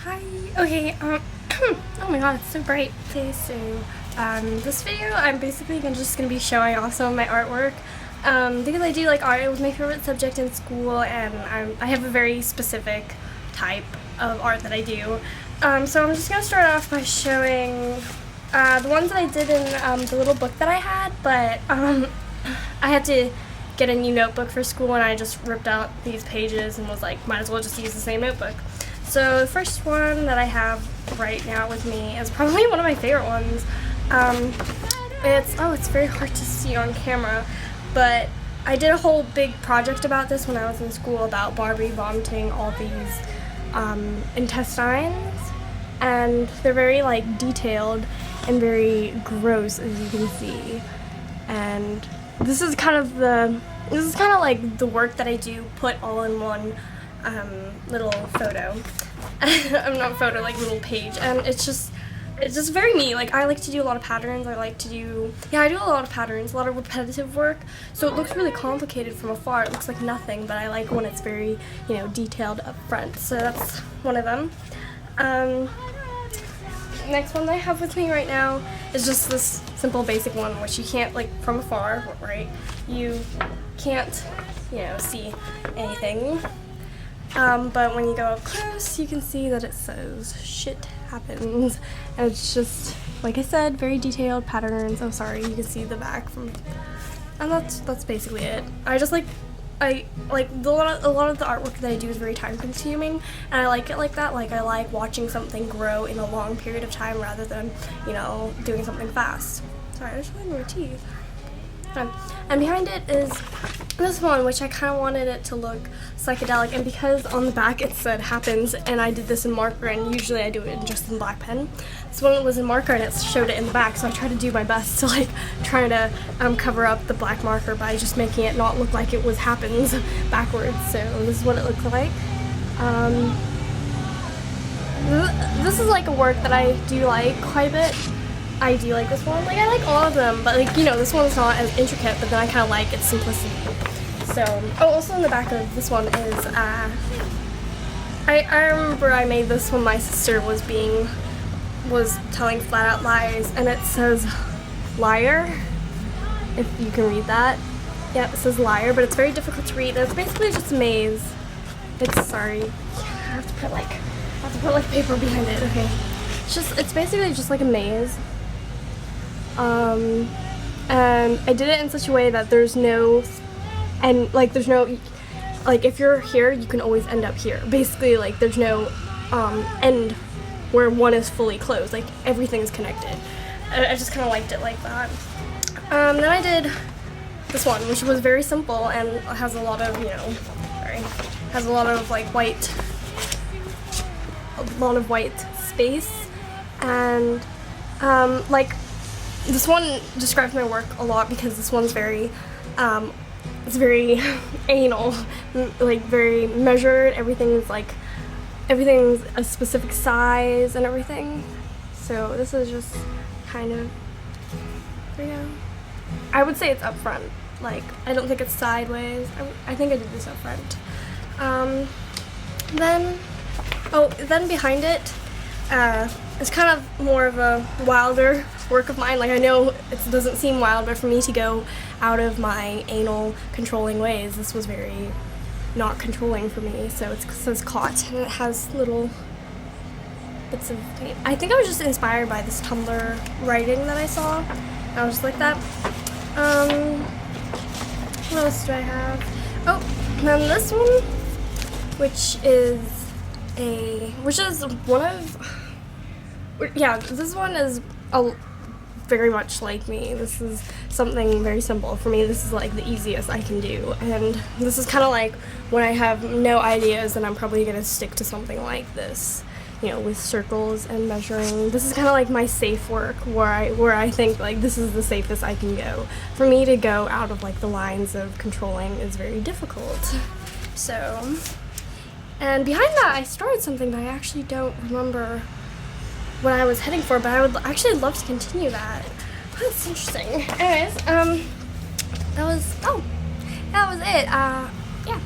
Hi. Okay. Oh my god, it's so bright. Okay, so this video, I'm basically just gonna be showing off some of my artwork. Because I do like art. It was my favorite subject in school, and I have a very specific type of art that I do. So I'm just gonna start off by showing the ones that I did in the little book that I had, but I had to get a new notebook for school, and I just ripped out these pages and was like, might as well just use the same notebook. So the first one that I have right now with me is probably one of my favorite ones. It's very hard to see on camera, but I did a whole big project about this when I was in school about Barbie vomiting all these intestines, and they're very like detailed and very gross, as you can see. And this is kind of like the work that I do put all in one little photo. I'm not photo, like little page, and it's just very me. Like, I like to do a lot of patterns. I do a lot of patterns, a lot of repetitive work. So it looks really complicated from afar. It looks like nothing, but I like when it's very, detailed up front. So that's one of them. Next one that I have with me right now is just this simple basic one, which you can't, like, from afar, right? You can't, see anything. But when you go up close, you can see that it says "shit happens," and it's just, like I said, very detailed patterns. Oh, sorry, you can see the back from, and that's basically it. A lot of the artwork that I do is very time consuming, and I like it like that. Like, I like watching something grow in a long period of time rather than, doing something fast. Sorry, I just wanted my teeth. And behind it is this one, which I kind of wanted it to look psychedelic, and because on the back it said "happens," and I did this in marker, and usually I do it just in black pen. This one was in marker, and it showed it in the back, so I tried to do my best to try to cover up the black marker by just making it not look like it was "happens" backwards. So this is what it looks like. This is like a work that I do like quite a bit. I do like this one. Like, I like all of them, but this one's not as intricate, but then I kind of like its simplicity. So, also in the back of this one is, I remember I made this when my sister was telling flat out lies, and it says "liar," if you can read that. Yeah, it says "liar," but it's very difficult to read, and it's basically just a maze. Sorry, I have to put paper behind it, okay. It's basically just like a maze. And I did it in such a way that there's no, if you're here, you can always end up here. Basically, there's no, end where one is fully closed. Like, everything's connected. I just kind of liked it like that. Then I did this one, which was very simple and has a lot of, white space, and, this one describes my work a lot because this one's very, it's very anal, very measured. Everything's a specific size and everything. So this is just kind of, I would say it's up front. I don't think it's sideways. I think I did this up front. Then behind it, it's kind of more of a wilder work of mine. I know it doesn't seem wild, but for me to go out of my anal controlling ways, this was very not controlling for me. So it says "caught," and it has little bits of paint. I think I was just inspired by this Tumblr writing that I saw. I was just like that. What else do I have? Oh, and then this one, which is one of, this one is very much like me. This is something very simple. For me, this is the easiest I can do. And this is kind of when I have no ideas, and I'm probably going to stick to something like this, with circles and measuring. This is kind of my safe work, where I think this is the safest I can go. For me to go out of the lines of controlling is very difficult. So, and behind that, I started something that I actually don't remember what I was heading for, but I would actually love to continue that. That's interesting. Anyways, that was it. Yeah.